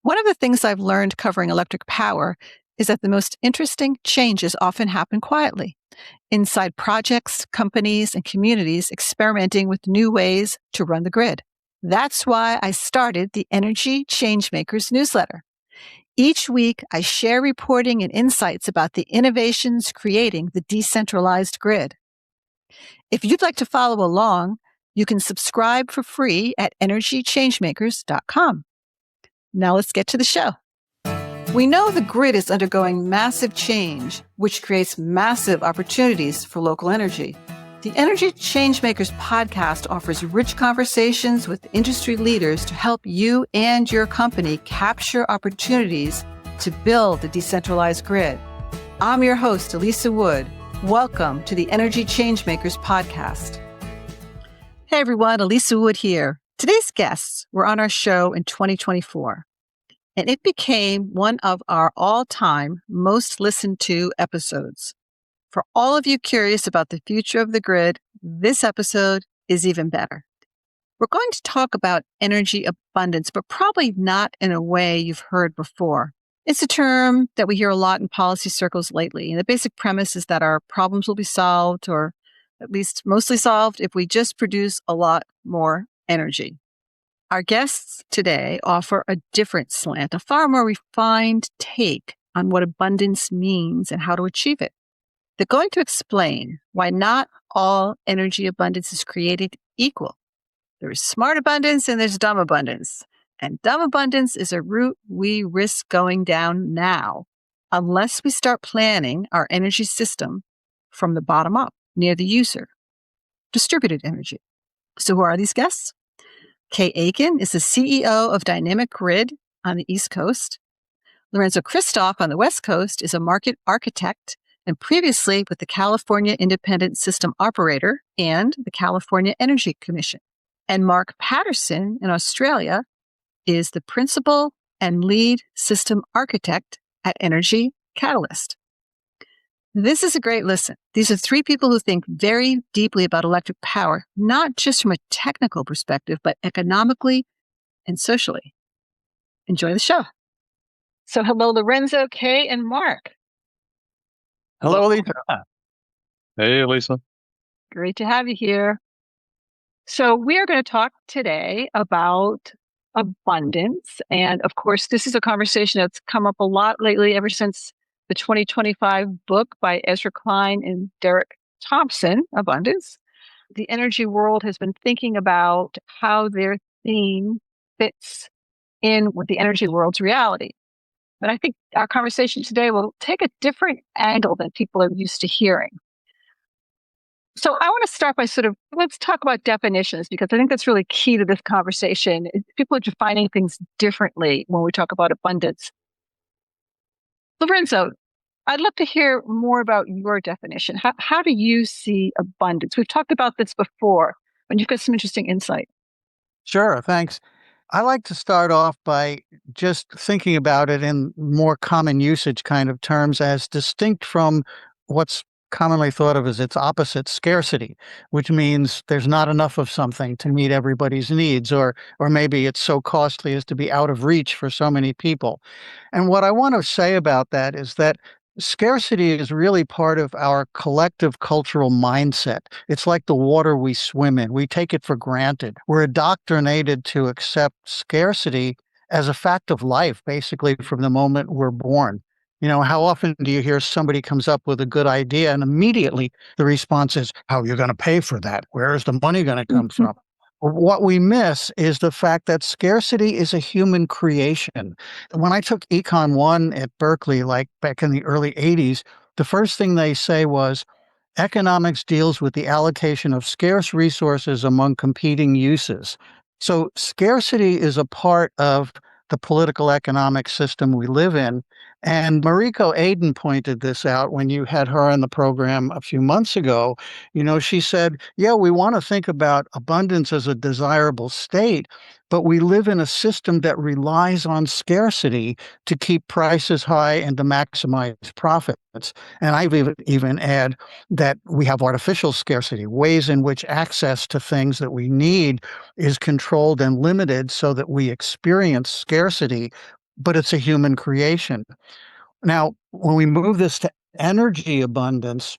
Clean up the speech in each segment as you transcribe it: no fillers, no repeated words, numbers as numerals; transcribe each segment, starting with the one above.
One of the things I've learned covering electric power is that the most interesting changes often happen quietly, inside projects, companies, and communities experimenting with new ways to run the grid. That's why I started the Energy Changemakers newsletter. Each week, I share reporting and insights about the innovations creating the decentralized grid. If you'd like to follow along, you can subscribe for free at energychangemakers.com. Now let's get to the show. We know the grid is undergoing massive change, which creates massive opportunities for local energy. The Energy Changemakers podcast offers rich conversations with industry leaders to help you and your company capture opportunities to build the decentralized grid. I'm your host, Elisa Wood. Welcome to the Energy Changemakers podcast. Hey everyone, Elisa Wood here. Today's guests were on our show in 2024, and it became one of our all-time most listened to episodes. For all of you curious about the future of the grid, this episode is even better. We're going to talk about energy abundance, but probably not in a way you've heard before. It's a term that we hear a lot in policy circles lately, and the basic premise is that our problems will be solved, or at least mostly solved, if we just produce a lot more energy. Our guests today offer a different slant, a far more refined take on what abundance means and how to achieve it. They're going to explain why not all energy abundance is created equal. There is smart abundance and there's dumb abundance. And dumb abundance is a route we risk going down now, unless we start planning our energy system from the bottom up, near the user. Distributed energy. So who are these guests? Kay Aikin is the CEO of Dynamic Grid on the East Coast. Lorenzo Kristov on the West Coast is a market architect and previously with the California Independent System Operator and the California Energy Commission. And Mark Paterson in Australia is the principal and lead system architect at Energy Catalyst. This is a great listen. These are three people who think very deeply about electric power, not just from a technical perspective, but economically and socially. Enjoy the show. So hello, Lorenzo, Kay, and Mark. Hello, Lisa. Hey, Lisa. Great to have you here. So we are going to talk today about abundance. And of course, this is a conversation that's come up a lot lately ever since the 2025 book by Ezra Klein and Derek Thompson, Abundance. The energy world has been thinking about how their theme fits in with the energy world's reality. But I think our conversation today will take a different angle than people are used to hearing. So I want to start by let's talk about definitions, because I think that's really key to this conversation. People are defining things differently when we talk about abundance. Lorenzo, I'd love to hear more about your definition. How do you see abundance? We've talked about this before, and you've got some interesting insight. Sure, thanks. I like to start off by just thinking about it in more common usage kind of terms as distinct from what's commonly thought of as its opposite, scarcity, which means there's not enough of something to meet everybody's needs, or maybe it's so costly as to be out of reach for so many people. And what I want to say about that is that scarcity is really part of our collective cultural mindset. It's like the water we swim in. We take it for granted. We're indoctrinated to accept scarcity as a fact of life, basically from the moment we're born. You know, how often do you hear somebody comes up with a good idea and immediately the response is, how are you going to pay for that? Where is the money going to come from? What we miss is the fact that scarcity is a human creation. When I took Econ 1 at Berkeley, like back in the early 80s, the first thing they say was, economics deals with the allocation of scarce resources among competing uses. So scarcity is a part of the political economic system we live in. And Mariko Aiden pointed this out when you had her on the program a few months ago. You know, she said, yeah, we want to think about abundance as a desirable state, but we live in a system that relies on scarcity to keep prices high and to maximize profits. And I've even add that we have artificial scarcity, ways in which access to things that we need is controlled and limited so that we experience scarcity but it's a human creation. Now, when we move this to energy abundance,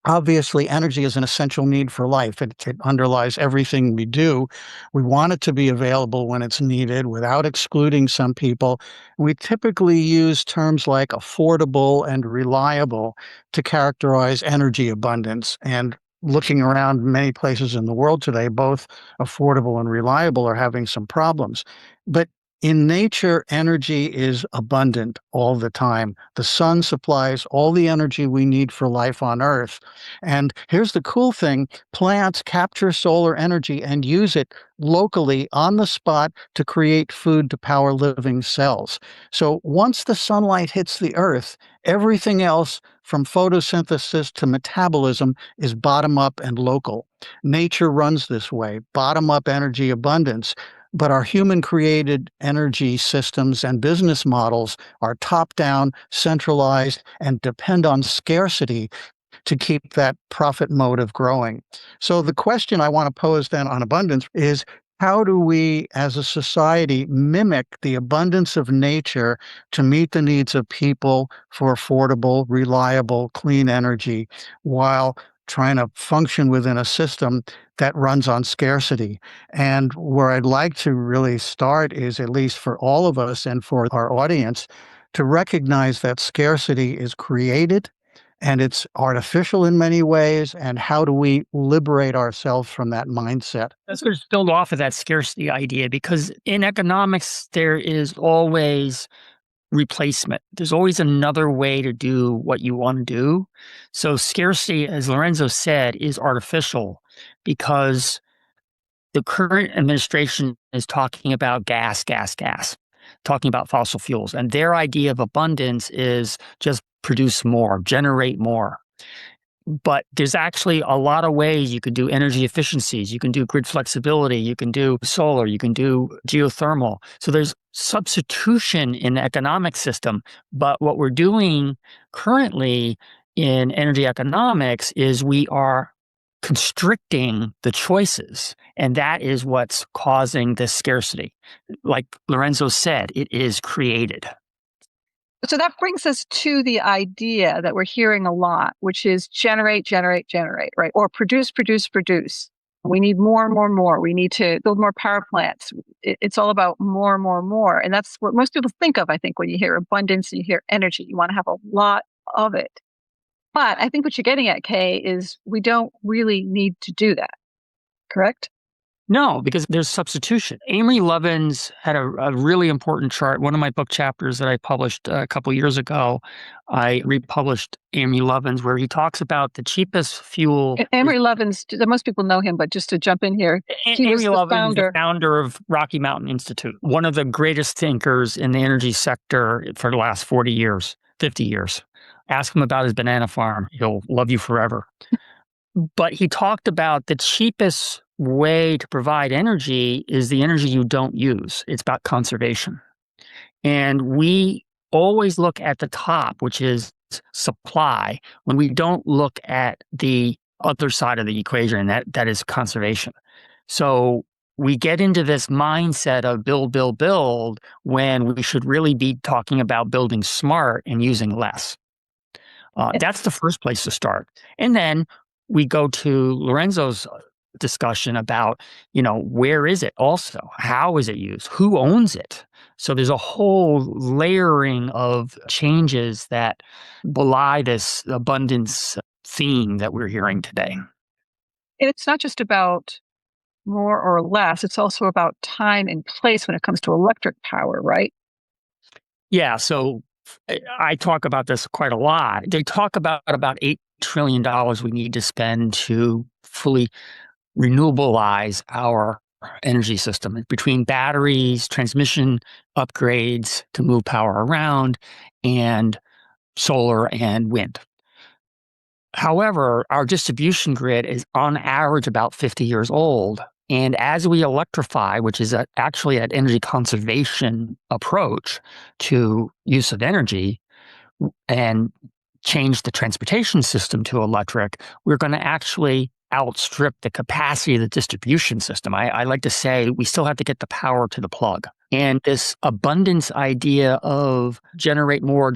obviously, energy is an essential need for life. It underlies everything we do. We want it to be available when it's needed without excluding some people. We typically use terms like affordable and reliable to characterize energy abundance. And looking around many places in the world today, both affordable and reliable are having some problems. But in nature, energy is abundant all the time. The sun supplies all the energy we need for life on Earth. And here's the cool thing, plants capture solar energy and use it locally on the spot to create food to power living cells. So once the sunlight hits the Earth, everything else from photosynthesis to metabolism is bottom up and local. Nature runs this way, bottom up energy abundance. But our human created energy systems and business models are top down, centralized, and depend on scarcity to keep that profit motive growing. So the question I want to pose then on abundance is, how do we as a society mimic the abundance of nature to meet the needs of people for affordable, reliable, clean energy while trying to function within a system that runs on scarcity? And where I'd like to really start is, at least for all of us and for our audience, to recognize that scarcity is created and it's artificial in many ways. And how do we liberate ourselves from that mindset? Let's just build off of that scarcity idea, because in economics, there is always replacement. There's always another way to do what you want to do. So scarcity, as Lorenzo said, is artificial because the current administration is talking about gas, talking about fossil fuels. And their idea of abundance is just produce more, generate more. But there's actually a lot of ways you could do energy efficiencies. You can do grid flexibility. You can do solar. You can do geothermal. So there's substitution in the economic system. But what we're doing currently in energy economics is we are constricting the choices. And that is what's causing this scarcity. Like Lorenzo said, it is created. So that brings us to the idea that we're hearing a lot, which is generate, right? Or produce. We need more. We need to build more power plants. It's all about more. And that's what most people think of, I think, when you hear abundance and you hear energy. You want to have a lot of it. But I think what you're getting at, Kay, is we don't really need to do that. Correct? No, because there's substitution. Amory Lovins had a really important chart. One of my book chapters that I published a couple years ago, I republished Amory Lovins, where he talks about the cheapest fuel. Amory Lovins, most people know him, but just to jump in here, he was the founder of Rocky Mountain Institute, one of the greatest thinkers in the energy sector for the last 40 years, 50 years. Ask him about his banana farm. He'll love you forever. But he talked about the cheapest way to provide energy is the energy you don't use. It's about conservation. And we always look at the top, which is supply, when we don't look at the other side of the equation, and that is conservation. So we get into this mindset of build, when we should really be talking about building smart and using less. That's the first place to start. And then we go to Lorenzo's discussion about, where is it also? How is it used? Who owns it? So there's a whole layering of changes that belie this abundance theme that we're hearing today. It's not just about more or less. It's also about time and place when it comes to electric power, right? Yeah. So I talk about this quite a lot. They talk about $8 trillion we need to spend to fully renewabilize our energy system between batteries, transmission upgrades to move power around, and solar and wind. However, our distribution grid is on average about 50 years old. And as we electrify, which is actually an energy conservation approach to use of energy, and change the transportation system to electric, we're going to actually outstrip the capacity of the distribution system. I like to say we still have to get the power to the plug. And this abundance idea of generate more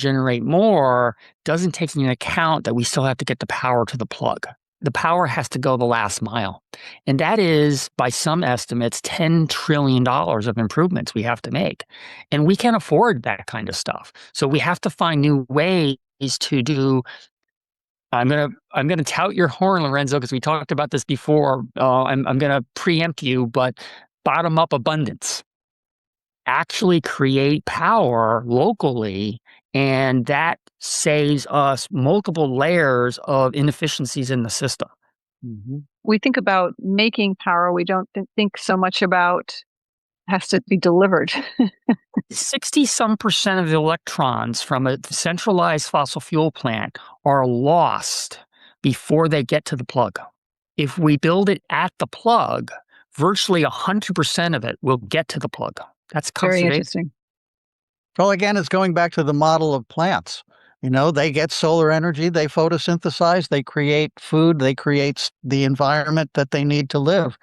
doesn't take into account that we still have to get the power to the plug. The power has to go the last mile. And that is, by some estimates, $10 trillion of improvements we have to make. And we can't afford that kind of stuff. So we have to find new ways to do. I'm gonna tout your horn, Lorenzo, because we talked about this before. I'm gonna preempt you, but bottom up abundance. Actually create power locally, and that saves us multiple layers of inefficiencies in the system. We think about making power. We don't think so much about has to be delivered. 60-some% of the electrons from a centralized fossil fuel plant are lost before they get to the plug. If we build it at the plug, virtually 100% of it will get to the plug. That's Very conservation. interesting. Well, again, it's going back to the model of plants. They get solar energy, they photosynthesize, they create food, they create the environment that they need to live.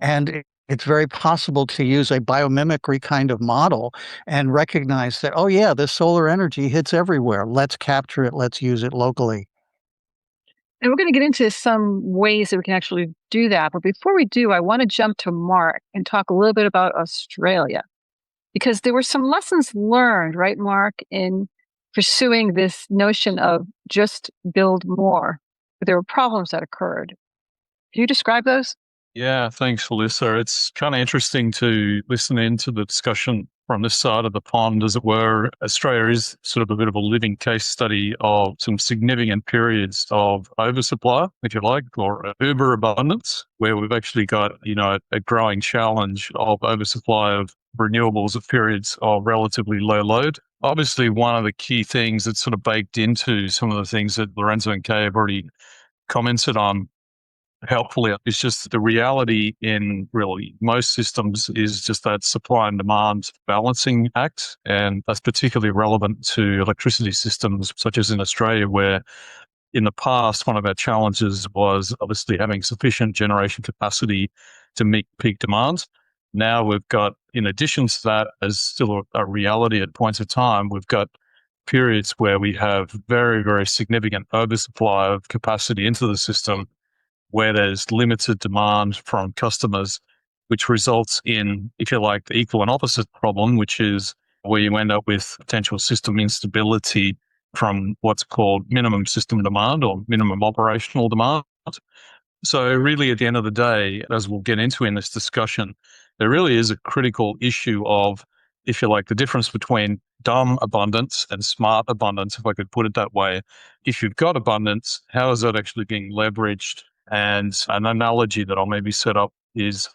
And it's very possible to use a biomimicry kind of model and recognize that, oh yeah, this solar energy hits everywhere. Let's capture it. Let's use it locally. And we're going to get into some ways that we can actually do that. But before we do, I want to jump to Mark and talk a little bit about Australia, because there were some lessons learned, right, Mark, in pursuing this notion of just build more. But there were problems that occurred. Can you describe those? Yeah, thanks, Alyssa. It's kind of interesting to listen into the discussion from this side of the pond, as it were. Australia is sort of a bit of a living case study of some significant periods of oversupply, if you like, or uber abundance, where we've actually got, a growing challenge of oversupply of renewables at periods of relatively low load. Obviously, one of the key things that's sort of baked into some of the things that Lorenzo and Kay have already commented on helpfully is just the reality in really most systems is just that supply and demand balancing act. And that's particularly relevant to electricity systems such as in Australia, where in the past, one of our challenges was obviously having sufficient generation capacity to meet peak demand. Now we've got, in addition to that, as still a reality at points of time, we've got periods where we have very, very significant oversupply of capacity into the system, where there's limited demand from customers, which results in, if you like, the equal and opposite problem, which is where you end up with potential system instability from what's called minimum system demand or minimum operational demand. So really, at the end of the day, as we'll get into in this discussion, there really is a critical issue of, if you like, the difference between dumb abundance and smart abundance, if I could put it that way. If you've got abundance, how is that actually being leveraged? And an analogy that I'll maybe set up is,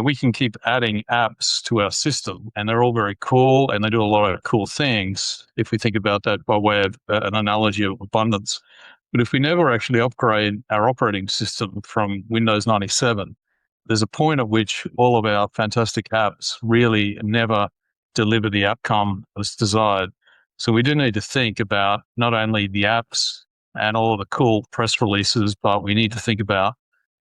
we can keep adding apps to our system and they're all very cool and they do a lot of cool things if we think about that by way of an analogy of abundance. But if we never actually upgrade our operating system from Windows 97, there's a point at which all of our fantastic apps really never deliver the outcome that's desired. So we do need to think about not only the apps and all of the cool press releases, but we need to think about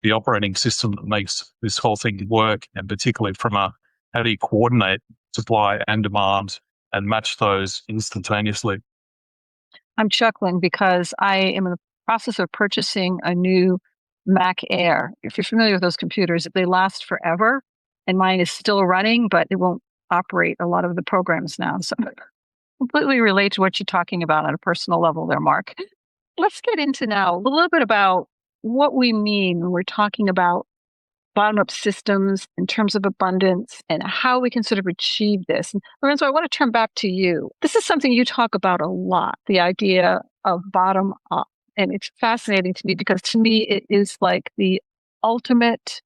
the operating system that makes this whole thing work, and particularly from how do you coordinate supply and demand and match those instantaneously. I'm chuckling because I am in the process of purchasing a new Mac Air. If you're familiar with those computers, they last forever, and mine is still running, but it won't operate a lot of the programs now. So completely relate to what you're talking about on a personal level there, Mark. Let's get into now a little bit about what we mean when we're talking about bottom-up systems in terms of abundance and how we can sort of achieve this. And Lorenzo, I want to turn back to you. This is something you talk about a lot, the idea of bottom-up. And it's fascinating to me because to me, it is like the ultimate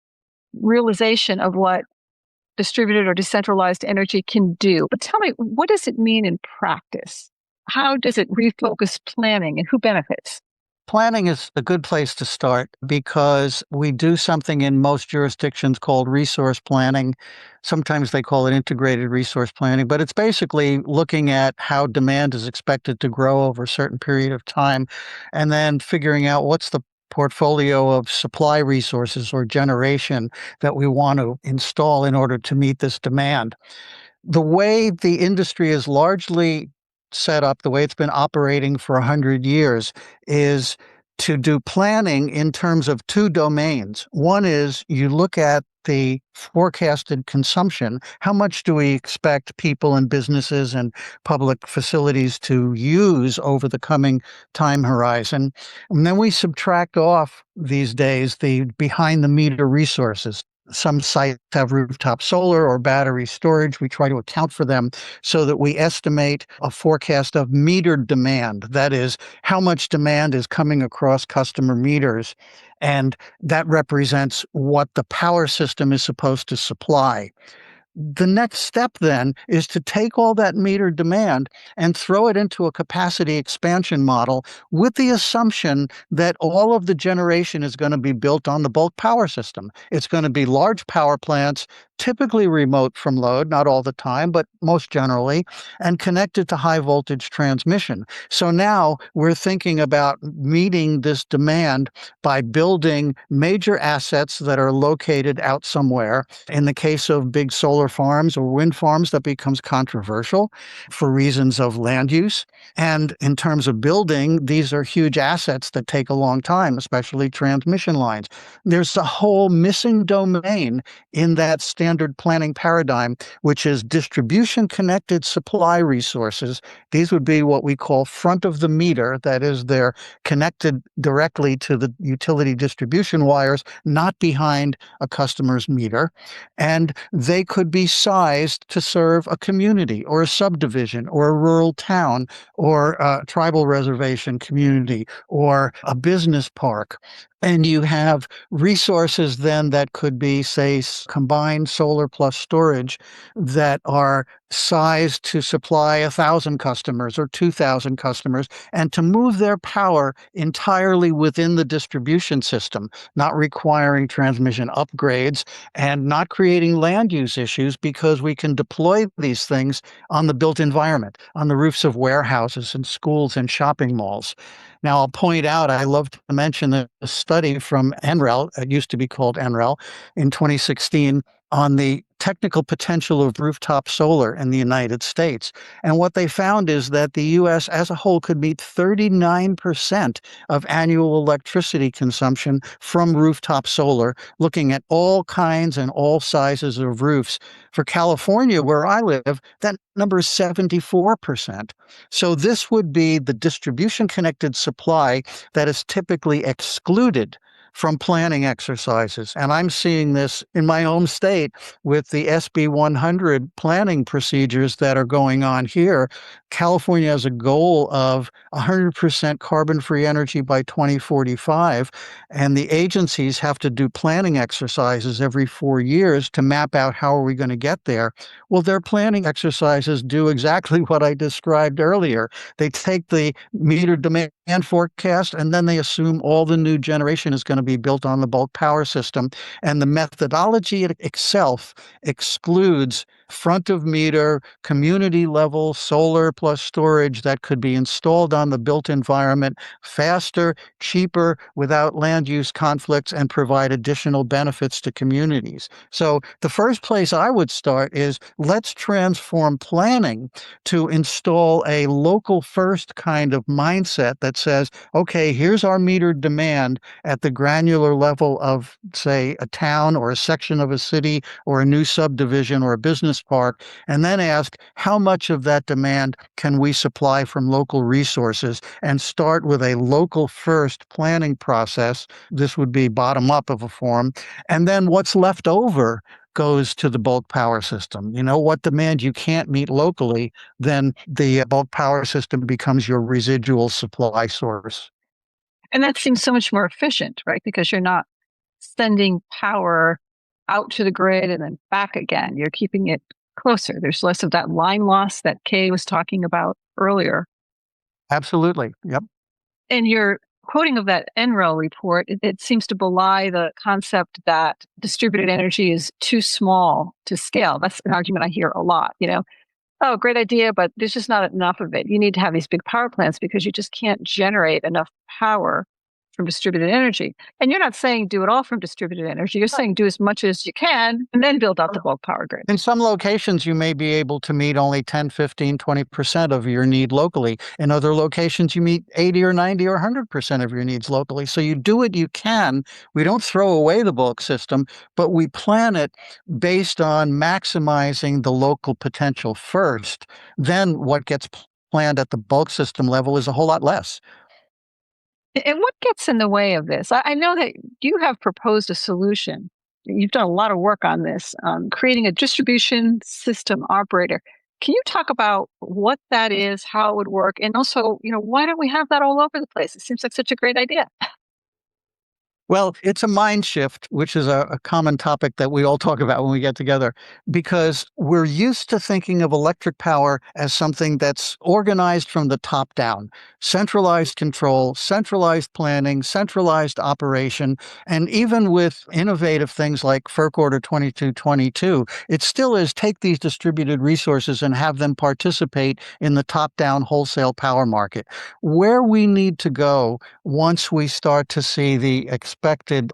realization of what distributed or decentralized energy can do. But tell me, what does it mean in practice? How does it refocus planning and who benefits? Planning is a good place to start because we do something in most jurisdictions called resource planning. Sometimes they call it integrated resource planning, but it's basically looking at how demand is expected to grow over a certain period of time and then figuring out what's the portfolio of supply resources or generation that we want to install in order to meet this demand. the way the industry is largely set up, the way it's been operating for 100 years, is to do planning in terms of two domains. One is you look at the forecasted consumption. How much do we expect people and businesses and public facilities to use over the coming time horizon? And then we subtract off these days the behind the meter resources. Some sites have rooftop solar or battery storage. We try to account for them so that we estimate a forecast of metered demand. That is, how much demand is coming across customer meters. And that represents what the power system is supposed to supply. The next step then is to take all that meter demand and throw it into a capacity expansion model with the assumption that all of the generation is going to be built on the bulk power system. It's going to be large power plants, typically remote from load, not all the time, but most generally, and connected to high voltage transmission. So now we're thinking about meeting this demand by building major assets that are located out somewhere. In the case of big solar farms or wind farms, that becomes controversial for reasons of land use. And in terms of building, these are huge assets that take a long time, especially transmission lines. There's a whole missing domain in that standard planning paradigm, which is distribution connected supply resources. These would be what we call front of the meter. That is, they're connected directly to the utility distribution wires, not behind a customer's meter. And they could be sized to serve a community or a subdivision or a rural town or a tribal reservation community or a business park. And you have resources then that could be, say, combined solar plus storage that are sized to supply 1,000 customers or 2,000 customers and to move their power entirely within the distribution system, not requiring transmission upgrades and not creating land use issues because we can deploy these things on the built environment, on the roofs of warehouses and schools and shopping malls. Now, I'll point out, I love to mention a study from NREL, it used to be called NREL, in 2016 on the technical potential of rooftop solar in the United States. And what they found is that the U.S. as a whole could meet 39% of annual electricity consumption from rooftop solar, looking at all kinds and all sizes of roofs. For California, where I live, that number is 74%. So this would be the distribution-connected supply that is typically excluded from planning exercises. And I'm seeing this in my home state with the SB 100 planning procedures that are going on here. California has a goal of 100% carbon-free energy by 2045, and the agencies have to do planning exercises every 4 years to map out how are we going to get there. Well, their planning exercises do exactly what I described earlier. They take the meter demand forecast, and then they assume all the new generation is going to be built on the bulk power system. And the methodology itself excludes front of meter, community level solar plus storage that could be installed on the built environment faster, cheaper, without land use conflicts, and provide additional benefits to communities. So the first place I would start is let's transform planning to install a local first kind of mindset that says, okay, here's our metered demand at the granular level of, say, a town or a section of a city or a new subdivision or a business park, and then ask how much of that demand can we supply from local resources, and start with a local first planning process. This would be bottom up of a form. And then what's left over goes to the bulk power system. You know, what demand you can't meet locally, then the bulk power system becomes your residual supply source. And that seems so much more efficient, right? Because you're not sending power out to the grid and then back again. You're keeping it closer. There's less of that line loss that Kay was talking about earlier. Absolutely. Yep. And your quoting of that NREL report, it seems to belie the concept that distributed energy is too small to scale. That's an argument I hear a lot, Oh, great idea, but there's just not enough of it. You need to have these big power plants because you just can't generate enough power from distributed energy. And you're not saying do it all from distributed energy. You're saying do as much as you can and then build out the bulk power grid. In some locations, you may be able to meet only 10, 15, 20% of your need locally. In other locations, you meet 80 or 90 or 100% of your needs locally. So you do what you can. We don't throw away the bulk system, but we plan it based on maximizing the local potential first. Then what gets planned at the bulk system level is a whole lot less. And what gets in the way of this? I know that you have proposed a solution. You've done a lot of work on this, creating a distribution system operator. Can you talk about what that is, how it would work, and also, why don't we have that all over the place? It seems like such a great idea. Well, it's a mind shift, which is a common topic that we all talk about when we get together, because we're used to thinking of electric power as something that's organized from the top down, centralized control, centralized planning, centralized operation. And even with innovative things like FERC Order 2222, it still is take these distributed resources and have them participate in the top down wholesale power market. Where we need to go once we start to see the expected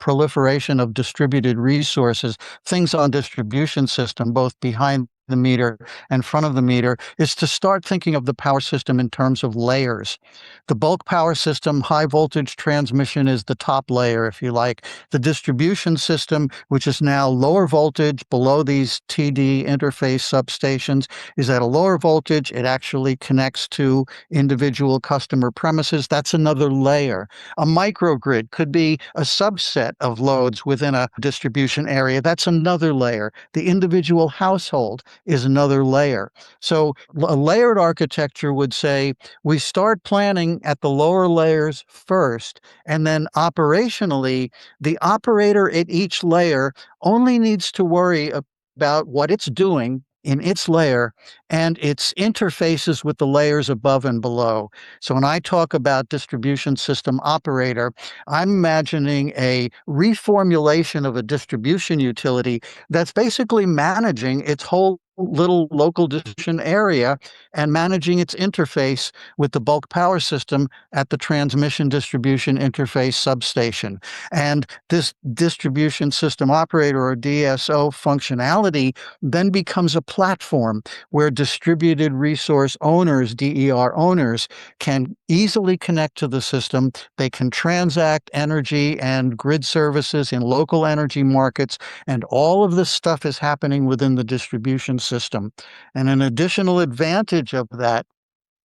proliferation of distributed resources, things on distribution system, both behind the meter and front of the meter, is to start thinking of the power system in terms of layers. The bulk power system, high voltage transmission, is the top layer, if you like. The distribution system, which is now lower voltage below these TD interface substations, is at a lower voltage. It actually connects to individual customer premises. That's another layer. A microgrid could be a subset of loads within a distribution area. That's another layer. The individual household is another layer. So a layered architecture would say we start planning at the lower layers first, and then operationally, the operator at each layer only needs to worry about what it's doing in its layer and its interfaces with the layers above and below. So when I talk about distribution system operator, I'm imagining a reformulation of a distribution utility that's basically managing its whole little local distribution area and managing its interface with the bulk power system at the transmission distribution interface substation. And this distribution system operator, or DSO functionality, then becomes a platform where distributed resource owners, DER owners, can easily connect to the system. They can transact energy and grid services in local energy markets, and all of this stuff is happening within the distribution system. And an additional advantage of that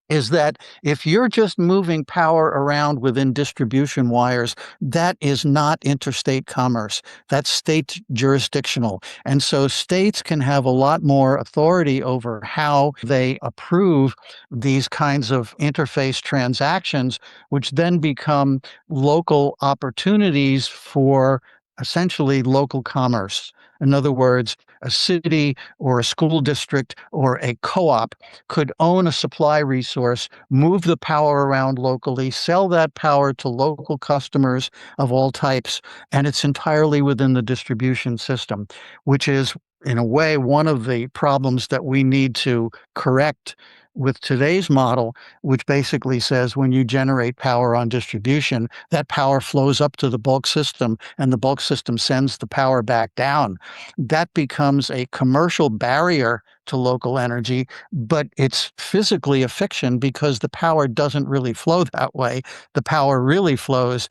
is that if you're just moving power around within distribution wires, that is not interstate commerce. That's state jurisdictional. And so states can have a lot more authority over how they approve these kinds of interface transactions, which then become local opportunities for essentially local commerce. In other words, a city or a school district or a co-op could own a supply resource, move the power around locally, sell that power to local customers of all types, and it's entirely within the distribution system, which is, in a way, one of the problems that we need to correct with today's model, which basically says when you generate power on distribution, that power flows up to the bulk system and the bulk system sends the power back down. That becomes a commercial barrier to local energy, but it's physically a fiction because the power doesn't really flow that way. The power really flows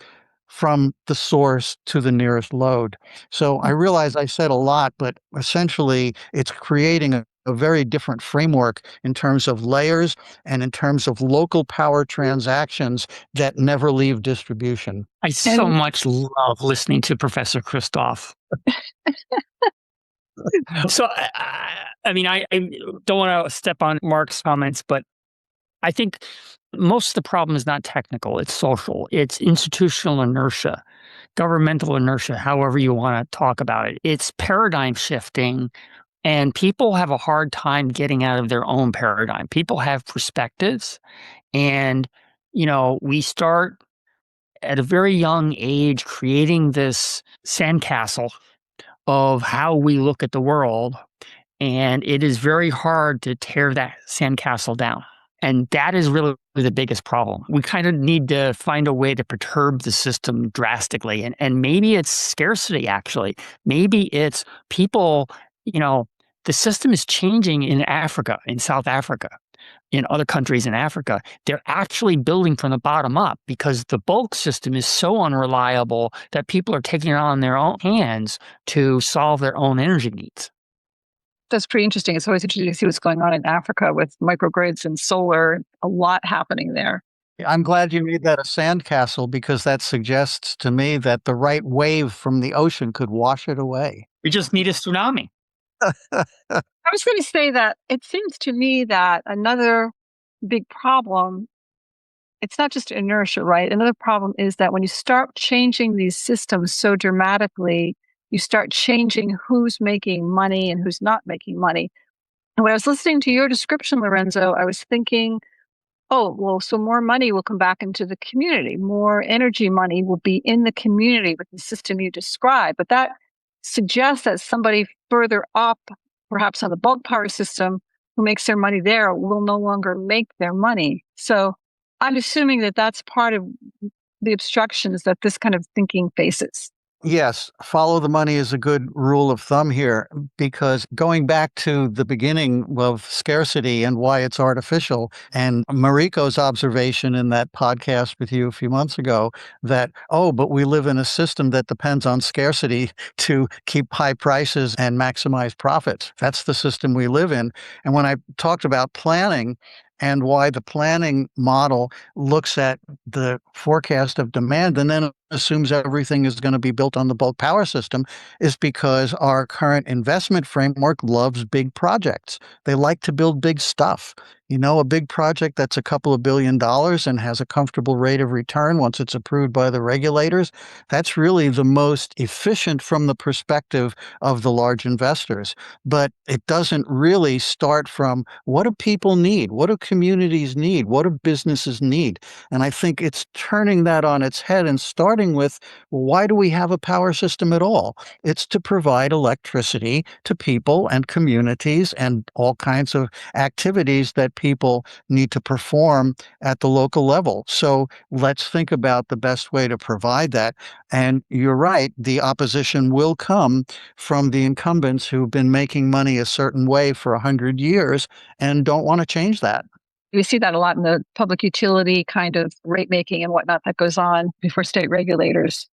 from the source to the nearest load. So I realize I said a lot, but essentially it's creating a very different framework in terms of layers and in terms of local power transactions that never leave distribution. I so much love listening to Professor Kristov. So, I don't want to step on Mark's comments, but I think most of the problem is not technical. It's social. It's institutional inertia, governmental inertia, however you want to talk about it. It's paradigm shifting, and people have a hard time getting out of their own paradigm. People have perspectives, and, we start at a very young age creating this sandcastle of how we look at the world, and it is very hard to tear that sandcastle down. And that is really the biggest problem. We kind of need to find a way to perturb the system drastically. And maybe it's scarcity, actually. Maybe it's people, the system is changing in Africa, in South Africa, in other countries in Africa. They're actually building from the bottom up because the bulk system is so unreliable that people are taking it on their own hands to solve their own energy needs. That's pretty interesting. It's always interesting to see what's going on in Africa with microgrids and solar, a lot happening there. I'm glad you made that a sandcastle because that suggests to me that the right wave from the ocean could wash it away. We just need a tsunami. I was going to say that it seems to me that another big problem, it's not just inertia, right? Another problem is that when you start changing these systems so dramatically, you start changing who's making money and who's not making money. And when I was listening to your description, Lorenzo, I was thinking, oh, well, so more money will come back into the community. More energy money will be in the community with the system you described. But that suggests that somebody further up, perhaps on the bulk power system, who makes their money there will no longer make their money. So I'm assuming that that's part of the obstructions that this kind of thinking faces. Yes, follow the money is a good rule of thumb here because going back to the beginning of scarcity and why it's artificial, and Mariko's observation in that podcast with you a few months ago that, but we live in a system that depends on scarcity to keep high prices and maximize profits. That's the system we live in. And when I talked about planning, and why the planning model looks at the forecast of demand and then assumes everything is going to be built on the bulk power system is because our current investment framework loves big projects. They like to build big stuff. A big project that's a couple of $1 billion and has a comfortable rate of return once it's approved by the regulators, that's really the most efficient from the perspective of the large investors. But it doesn't really start from what do people need? What do communities need? What do businesses need? And I think it's turning that on its head and starting with, well, why do we have a power system at all? It's to provide electricity to people and communities and all kinds of activities that people need to perform at the local level. So let's think about the best way to provide that. And you're right, the opposition will come from the incumbents who've been making money a certain way for 100 years and don't want to change that. We see that a lot in the public utility kind of rate making and whatnot that goes on before state regulators.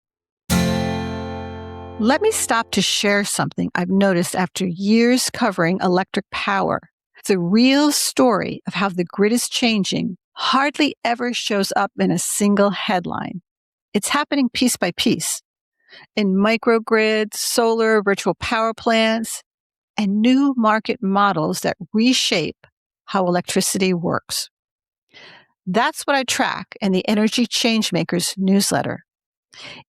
Let me stop to share something I've noticed after years covering electric power. The real story of how the grid is changing hardly ever shows up in a single headline. It's happening piece by piece in microgrids, solar, virtual power plants, and new market models that reshape how electricity works. That's what I track in the Energy Changemakers newsletter.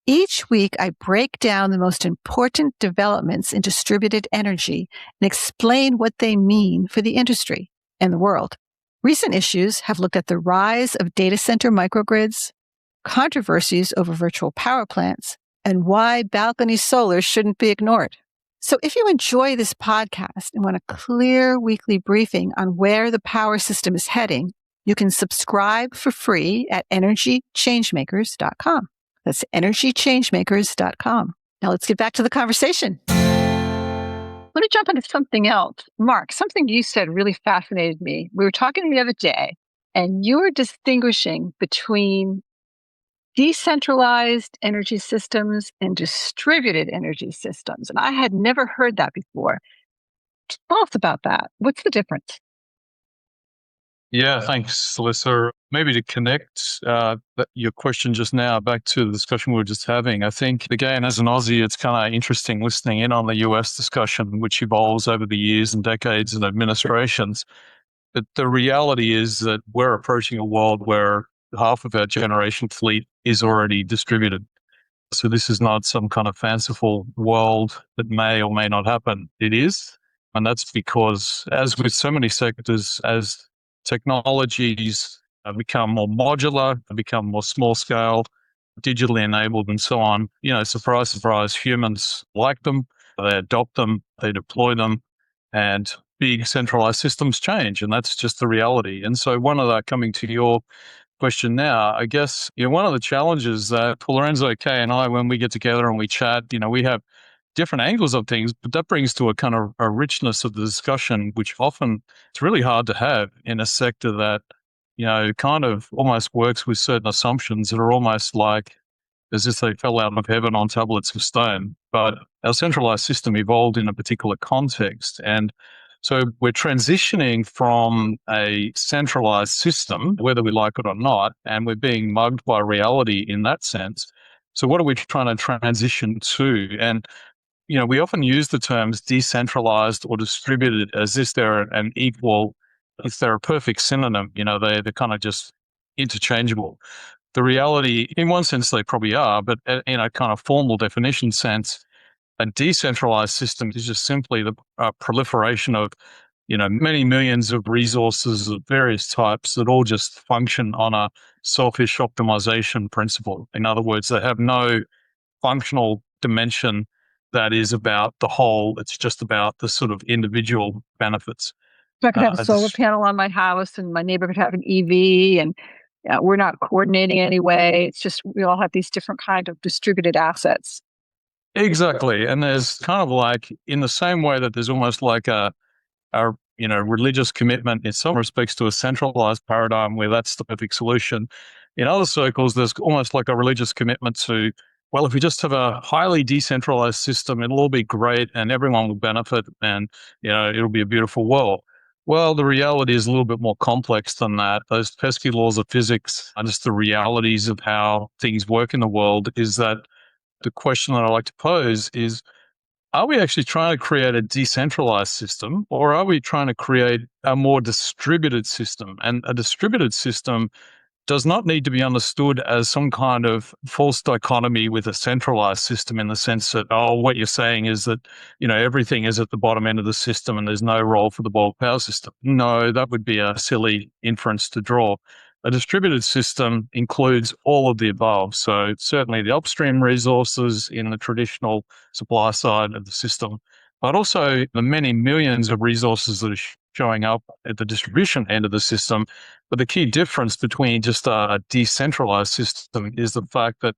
Each week, I break down the most important developments in distributed energy and explain what they mean for the industry and the world. Recent issues have looked at the rise of data center microgrids, controversies over virtual power plants, and why balcony solar shouldn't be ignored. So if you enjoy this podcast and want a clear weekly briefing on where the power system is heading, you can subscribe for free at energychangemakers.com. That's energychangemakers.com. Now let's get back to the conversation. Let me jump into something else. Mark, something you said really fascinated me. We were talking the other day, and you were distinguishing between decentralized energy systems and distributed energy systems. And I had never heard that before. Tell us about that. What's the difference? Yeah, thanks, Alyssa. Maybe to connect your question just now back to the discussion we were just having, I think, again, as an Aussie, it's kind of interesting listening in on the US discussion, which evolves over the years and decades and administrations. But the reality is that we're approaching a world where half of our generation fleet is already distributed. So this is not some kind of fanciful world that may or may not happen. It is. And that's because, as with so many sectors, as technologies become more modular, become more small scale, digitally enabled and so on, surprise, surprise, humans like them, they adopt them, they deploy them. And big centralized systems change, and that's just the reality. And so one of the, coming to your question now, I guess, one of the challenges that Lorenzo, Kay, and I, when we get together and we chat, we have different angles of things, but that brings to a kind of a richness of the discussion, which often it's really hard to have in a sector that, kind of almost works with certain assumptions that are almost like as if they fell out of heaven on tablets of stone. But our centralized system evolved in a particular context. And so we're transitioning from a centralized system, whether we like it or not, and we're being mugged by reality in that sense. So what are we trying to transition to? And, we often use the terms decentralized or distributed as if they're an equal, if they're a perfect synonym, they're kind of just interchangeable. The reality, in one sense, they probably are, but in a kind of formal definition sense, a decentralized system is just simply the proliferation of, many millions of resources of various types that all just function on a selfish optimization principle. In other words, they have no functional dimension that is about the whole. It's just about the sort of individual benefits. So I could have a solar panel on my house and my neighbor could have an EV, and we're not coordinating anyway. It's just we all have these different kind of distributed assets. Exactly. And there's kind of like, in the same way that there's almost like a religious commitment in some respects to a centralized paradigm where that's the perfect solution. In other circles, there's almost like a religious commitment to, well, if we just have a highly decentralized system, it'll all be great and everyone will benefit and, it'll be a beautiful world. Well, the reality is a little bit more complex than that. Those pesky laws of physics are just the realities of how things work in the world. Is that the question that I like to pose is, are we actually trying to create a decentralized system, or are we trying to create a more distributed system? And a distributed system does not need to be understood as some kind of false dichotomy with a centralized system, in the sense that, what you're saying is that, everything is at the bottom end of the system and there's no role for the bulk power system. No, that would be a silly inference to draw. A distributed system includes all of the above. So certainly the upstream resources in the traditional supply side of the system, but also the many millions of resources that are showing up at the distribution end of the system. But the key difference between just a decentralized system is the fact that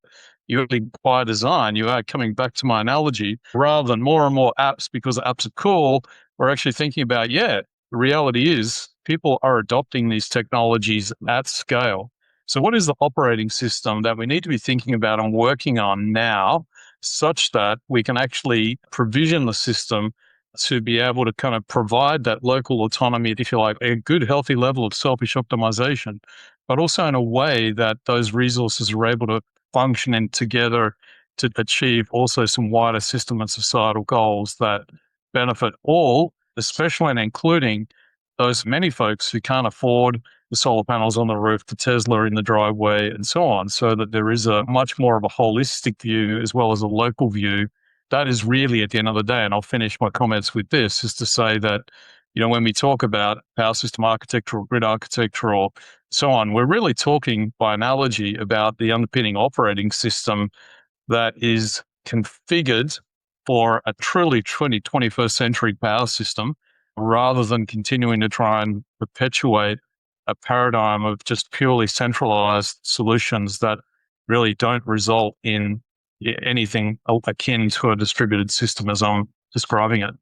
you actually, by design, you are coming back to my analogy, rather than more and more apps because apps are cool, we're actually thinking about, the reality is people are adopting these technologies at scale. So what is the operating system that we need to be thinking about and working on now, such that we can actually provision the system to be able to kind of provide that local autonomy, if you like, a good, healthy level of selfish optimization, but also in a way that those resources are able to function in together to achieve also some wider system and societal goals that benefit all, especially and including those many folks who can't afford the solar panels on the roof, the Tesla in the driveway, and so on, so that there is a much more of a holistic view as well as a local view. That is really, at the end of the day, and I'll finish my comments with this, is to say that, when we talk about power system architecture or grid architecture or so on, we're really talking by analogy about the underpinning operating system that is configured for a truly 21st century power system, rather than continuing to try and perpetuate a paradigm of just purely centralized solutions that really don't result in anything akin to a distributed system as I'm describing it.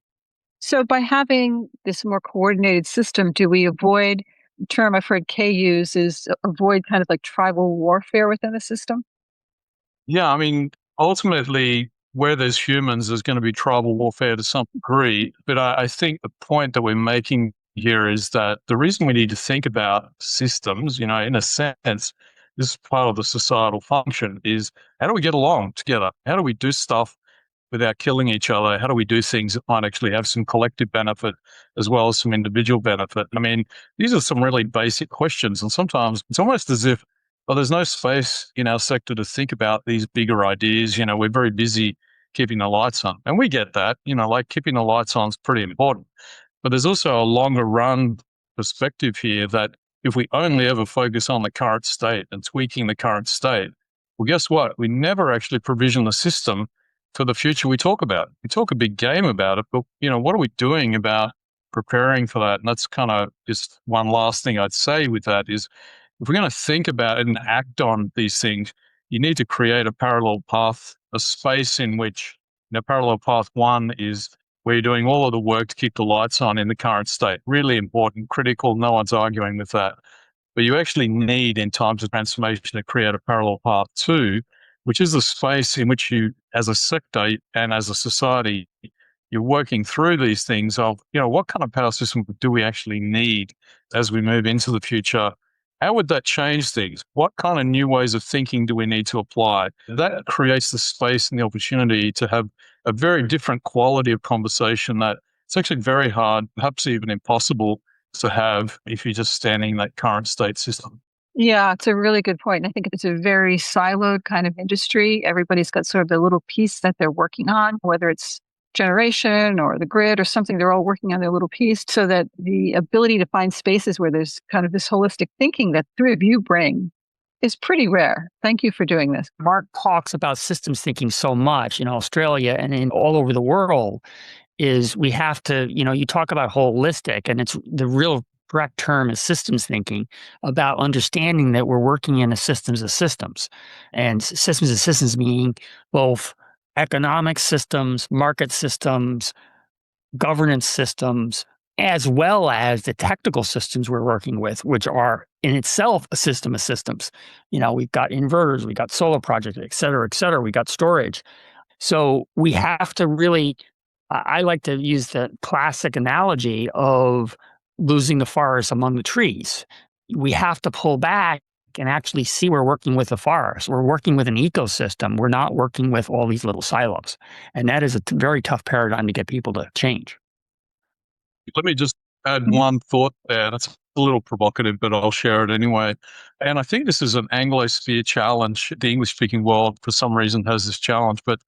So by having this more coordinated system, do we avoid, the term I've heard Kay use is avoid kind of like tribal warfare within the system? Yeah, I mean, ultimately, where there's humans, there's going to be tribal warfare to some degree. But I think the point that we're making here is that the reason we need to think about systems, in a sense, this is part of the societal function, is how do we get along together? How do we do stuff without killing each other? How do we do things that might actually have some collective benefit as well as some individual benefit? I mean, these are some really basic questions. And sometimes it's almost as if, well, there's no space in our sector to think about these bigger ideas. We're very busy keeping the lights on. And we get that, like keeping the lights on is pretty important. But there's also a longer run perspective here that if we only ever focus on the current state and tweaking the current state, well, guess what? We never actually provision the system for the future we talk about. We talk a big game about it, but what are we doing about preparing for that. And that's kind of just one last thing I'd say with that is, if we're going to think about and act on these things, you need to create a parallel path, a space in which, parallel path one is where you're doing all of the work to keep the lights on in the current state. Really important, critical, no one's arguing with that. But you actually need, in times of transformation, to create a parallel path two, which is the space in which you, as a sector and as a society, you're working through these things of, what kind of power system do we actually need as we move into the future? How would that change things? What kind of new ways of thinking do we need to apply? That creates the space and the opportunity to have a very different quality of conversation that it's actually very hard, perhaps even impossible to have if you're just standing in that current state system. Yeah, it's a really good point. I think it's a very siloed kind of industry. Everybody's got sort of their little piece that they're working on, whether it's generation or the grid or something. They're all working on their little piece, so that the ability to find spaces where there's kind of this holistic thinking that three of you bring is pretty rare. Thank you for doing this. Mark talks about systems thinking so much in Australia and in all over the world. Is we have to, you talk about holistic, and it's the real correct term is systems thinking, about understanding that we're working in a systems of systems. And systems of systems meaning both economic systems, market systems, governance systems, as well as the technical systems we're working with, which are in itself a system of systems. We've got inverters, we've got solar projects, et cetera, we got storage. So we have to really, I like to use the classic analogy of losing the forest among the trees. We have to pull back and actually see we're working with a forest. We're working with an ecosystem. We're not working with all these little silos. And that is a very tough paradigm to get people to change. Let me just add one thought there. That's a little provocative, but I'll share it anyway. And I think this is an Anglosphere challenge. The English-speaking world, for some reason, has this challenge. But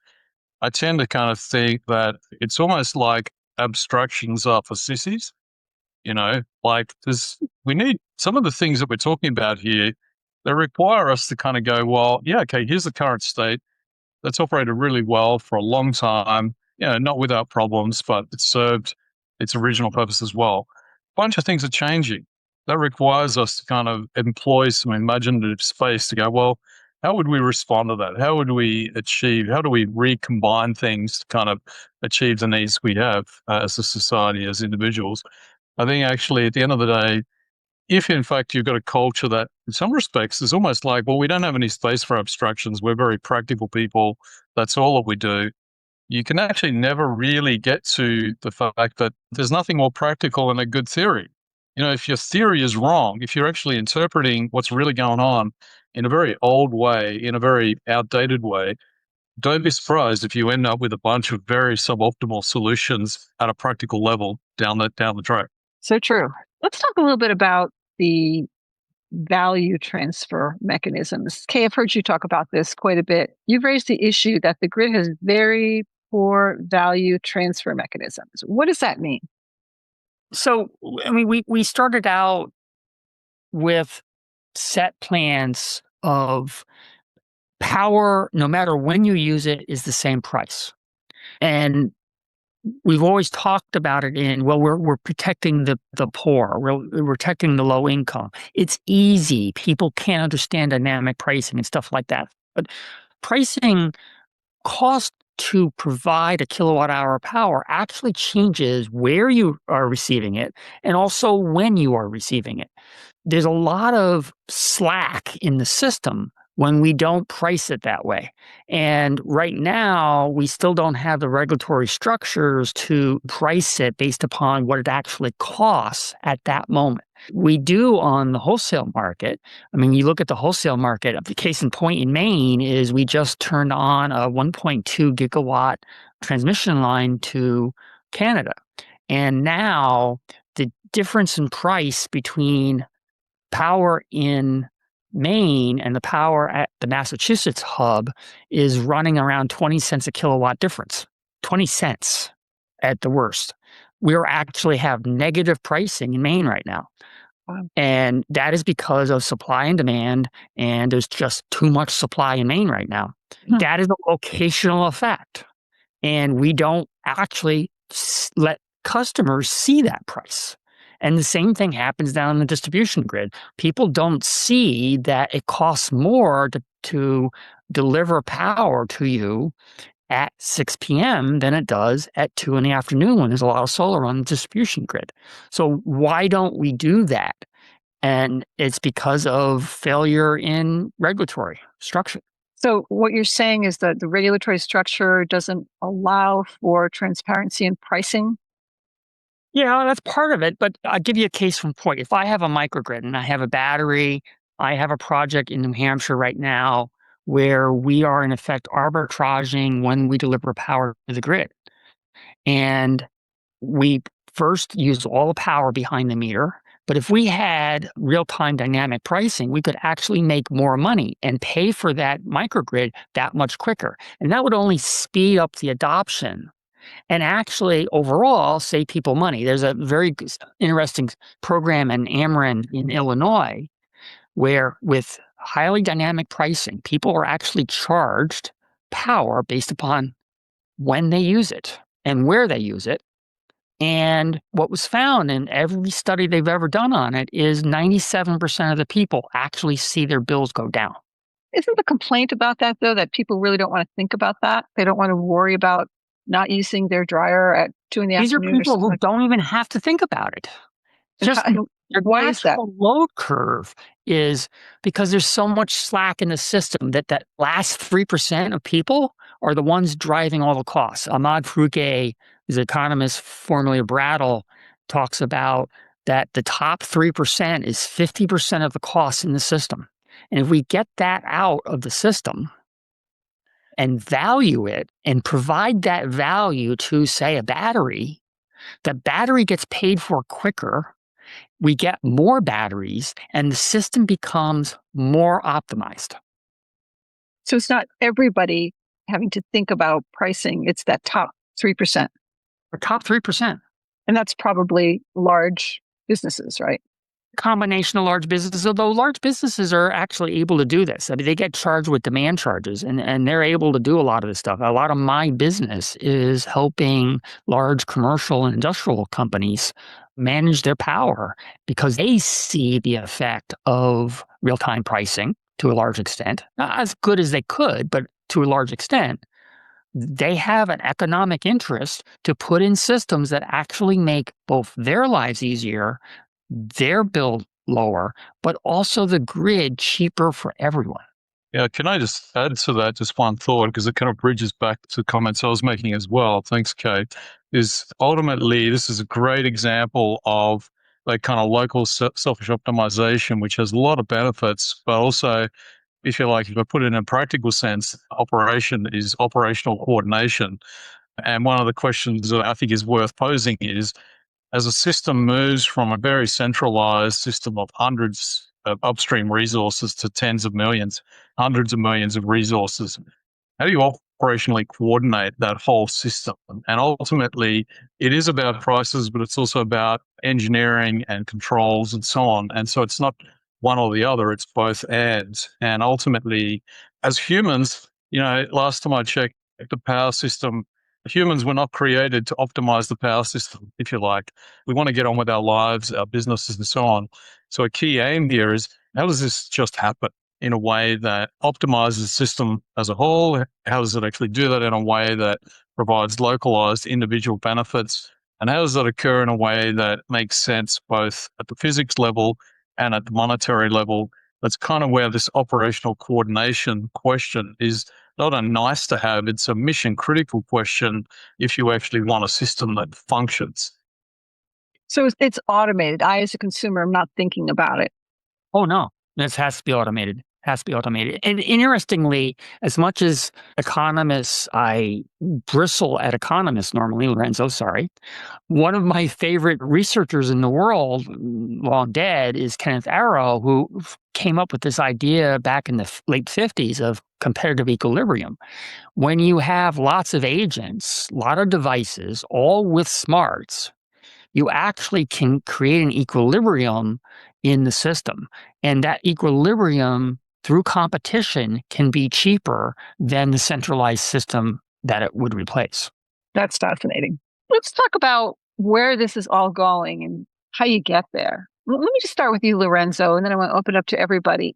I tend to kind of think that it's almost like abstractions are for sissies. We need some of the things that we're talking about here. They require us to kind of go, well, yeah, okay, here's the current state. That's operated really well for a long time, not without problems, but it served its original purpose as well. A bunch of things are changing. That requires us to kind of employ some imaginative space to go, well, how would we respond to that? How do we recombine things to kind of achieve the needs we have as a society, as individuals? I think actually at the end of the day, if in fact you've got a culture that in some respects is almost like, well, we don't have any space for abstractions. We're very practical people. That's all that we do. You can actually never really get to the fact that there's nothing more practical than a good theory. If your theory is wrong, if you're actually interpreting what's really going on in a very old way, in a very outdated way, don't be surprised if you end up with a bunch of very suboptimal solutions at a practical level down the track. So true. Let's talk a little bit about the value transfer mechanisms. Kay, I've heard you talk about this quite a bit. You've raised the issue that the grid has very poor value transfer mechanisms. What does that mean? So, we started out with set plans of power, no matter when you use it, is the same price. And we've always talked about it we're protecting the poor. We're protecting the low income. It's easy. People can't understand dynamic pricing and stuff like that. But pricing cost to provide a kilowatt hour of power actually changes where you are receiving it and also when you are receiving it. There's a lot of slack in the system when we don't price it that way. And right now, we still don't have the regulatory structures to price it based upon what it actually costs at that moment. We do on the wholesale market. You look at the wholesale market, the case in point in Maine is we just turned on a 1.2 gigawatt transmission line to Canada. And now the difference in price between power in Maine and the power at the Massachusetts hub is running around 20 cents a kilowatt difference, 20 cents at the worst. We actually have negative pricing in Maine right now. Wow. And that is because of supply and demand, and there's just too much supply in Maine right now. That is a locational effect. And we don't actually let customers see that price. And the same thing happens down the distribution grid. People don't see that it costs more to deliver power to you at 6 p.m. than it does at 2 in the afternoon when there's a lot of solar on the distribution grid. So why don't we do that? And it's because of failure in regulatory structure. So what you're saying is that the regulatory structure doesn't allow for transparency in pricing? Yeah, that's part of it. But I'll give you a case in point. If I have a microgrid and I have a battery, I have a project in New Hampshire right now where we are in effect arbitraging when we deliver power to the grid. And we first use all the power behind the meter. But if we had real-time dynamic pricing, we could actually make more money and pay for that microgrid that much quicker. And that would only speed up the adoption and actually overall save people money. There's a very interesting program in Ameren in Illinois where with highly dynamic pricing, people are actually charged power based upon when they use it and where they use it. And what was found in every study they've ever done on it is 97% of the people actually see their bills go down. Isn't the complaint about that, though, that people really don't want to think about that? They don't want to worry about not using their dryer at 2 in the These are afternoon? people who don't even have to think about it. Just their why is that? natural load curve is because there's so much slack in the system that last 3% of people are the ones driving all the costs. Ahmad Farouqi, who's an economist formerly of Brattle, talks about that the top 3% is 50% of the costs in the system. And if we get that out of the system and value it and provide that value to, say, a battery, the battery gets paid for quicker. We get more batteries and the system becomes more optimized. So it's not everybody having to think about pricing. It's that top 3%. Or top 3%. And that's probably large businesses, right? Combination of large businesses, although large businesses are actually able to do this. I mean, they get charged with demand charges and they're able to do a lot of this stuff. A lot of my business is helping large commercial and industrial companies manage their power because they see the effect of real-time pricing to a large extent. Not as good as they could, but to a large extent. They have an economic interest to put in systems that actually make both their lives easier, their bill lower, but also the grid cheaper for everyone. Yeah, can I just add to that just one thought, because it kind of bridges back to comments I was making as well. Thanks, Kate. Is ultimately, this is a great example of like kind of local selfish optimization, which has a lot of benefits, but also, if you like, if I put it in a practical sense, operation is operational coordination. And one of the questions that I think is worth posing is, as a system moves from a very centralized system of hundreds of upstream resources to tens of millions, hundreds of millions of resources, how do you operationally coordinate that whole system? And ultimately, it is about prices, but it's also about engineering and controls and so on. And so it's not one or the other, it's both and. And ultimately, as humans, last time I checked, the power system, humans were not created to optimize the power system, if you like. We want to get on with our lives, our businesses, and so on. So a key aim here is, how does this just happen in a way that optimizes the system as a whole? How does it actually do that in a way that provides localized individual benefits? And how does that occur in a way that makes sense both at the physics level and at the monetary level? That's kind of where this operational coordination question is not a nice to have, it's a mission critical question if you actually want a system that functions. So it's automated. I, as a consumer, am not thinking about it. Oh, no, this has to be automated. And interestingly, as much as economists, I bristle at economists normally, Lorenzo, sorry. One of my favorite researchers in the world, long dead, is Kenneth Arrow, who came up with this idea back in the late 50s of competitive equilibrium. When you have lots of agents, a lot of devices, all with smarts, you actually can create an equilibrium in the system. And that equilibrium through competition can be cheaper than the centralized system that it would replace. That's fascinating. Let's talk about where this is all going and how you get there. Let me just start with you, Lorenzo, and then I want to open up to everybody.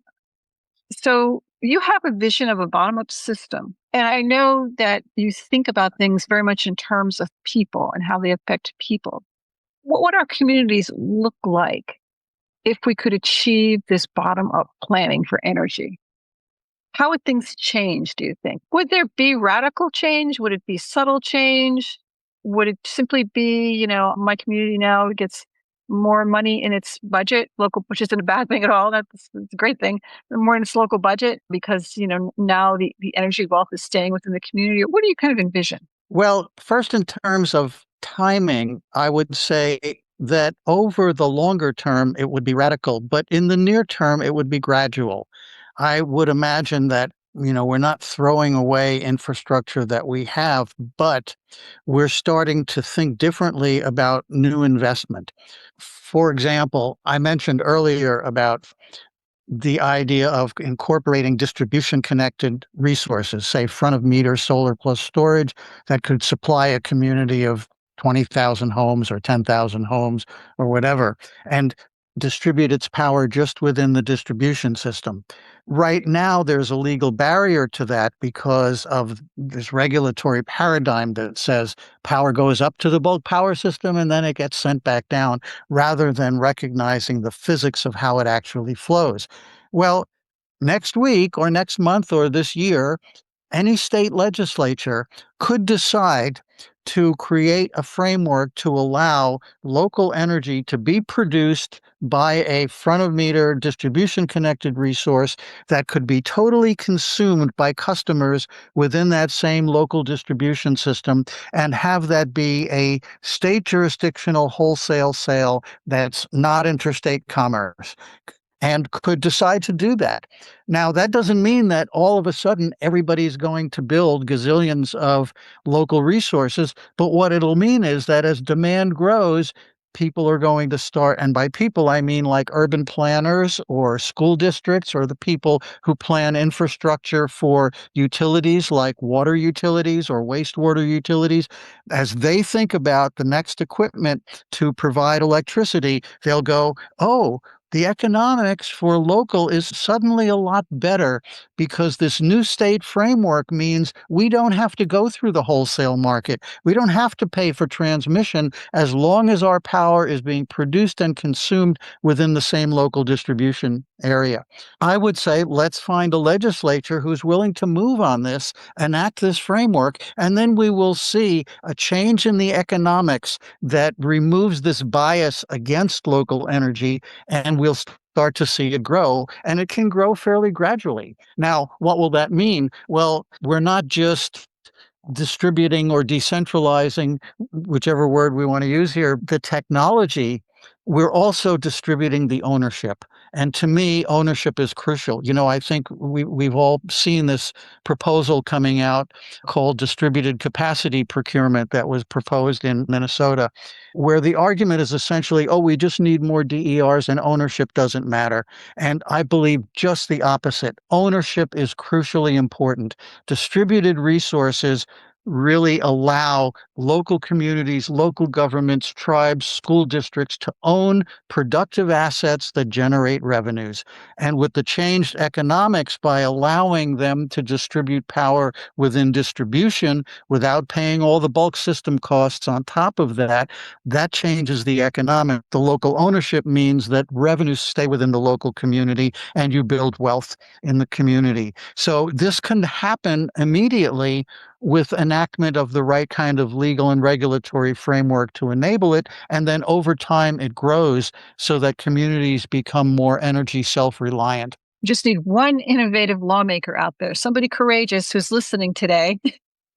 So you have a vision of a bottom-up system. And I know that you think about things very much in terms of people and how they affect people. What would our communities look like if we could achieve this bottom-up planning for energy? How would things change, do you think? Would there be radical change? Would it be subtle change? Would it simply be, my community now gets more money in its budget, local, which isn't a bad thing at all. That's a great thing. More in its local budget because, now the energy wealth is staying within the community. What do you kind of envision? Well, first, in terms of timing, I would say that over the longer term, it would be radical, but in the near term, it would be gradual. I would imagine that, we're not throwing away infrastructure that we have, but we're starting to think differently about new investment. For example, I mentioned earlier about the idea of incorporating distribution connected resources, say front of meter solar plus storage, that could supply a community of 20,000 homes or 10,000 homes or whatever, and distribute its power just within the distribution system. Right now, there's a legal barrier to that because of this regulatory paradigm that says power goes up to the bulk power system and then it gets sent back down, rather than recognizing the physics of how it actually flows. Well, next week or next month or this year, any state legislature could decide to create a framework to allow local energy to be produced by a front of meter distribution connected resource that could be totally consumed by customers within that same local distribution system, and have that be a state jurisdictional wholesale sale that's not interstate commerce, and could decide to do that. Now, that doesn't mean that all of a sudden everybody's going to build gazillions of local resources, but what it'll mean is that as demand grows, people are going to start, and by people I mean like urban planners or school districts or the people who plan infrastructure for utilities like water utilities or wastewater utilities. As they think about the next equipment to provide electricity, they'll go, oh, the economics for local is suddenly a lot better because this new state framework means we don't have to go through the wholesale market. We don't have to pay for transmission as long as our power is being produced and consumed within the same local distribution area. I would say let's find a legislature who's willing to move on this, enact this framework, and then we will see a change in the economics that removes this bias against local energy, and we'll start to see it grow, and it can grow fairly gradually. Now, what will that mean? Well, we're not just distributing or decentralizing, whichever word we want to use here, the technology. We're also distributing the ownership. And to me, ownership is crucial. I think we've all seen this proposal coming out called distributed capacity procurement that was proposed in Minnesota, where the argument is essentially, oh, we just need more DERs and ownership doesn't matter. And I believe just the opposite. Ownership is crucially important. Distributed resources really allow local communities, local governments, tribes, school districts to own productive assets that generate revenues. And with the changed economics, by allowing them to distribute power within distribution without paying all the bulk system costs on top of that, that changes the economic. The local ownership means that revenues stay within the local community and you build wealth in the community. So this can happen immediately with enactment of the right kind of legal and regulatory framework to enable it. And then over time, it grows so that communities become more energy self-reliant. Just need one innovative lawmaker out there, somebody courageous who's listening today.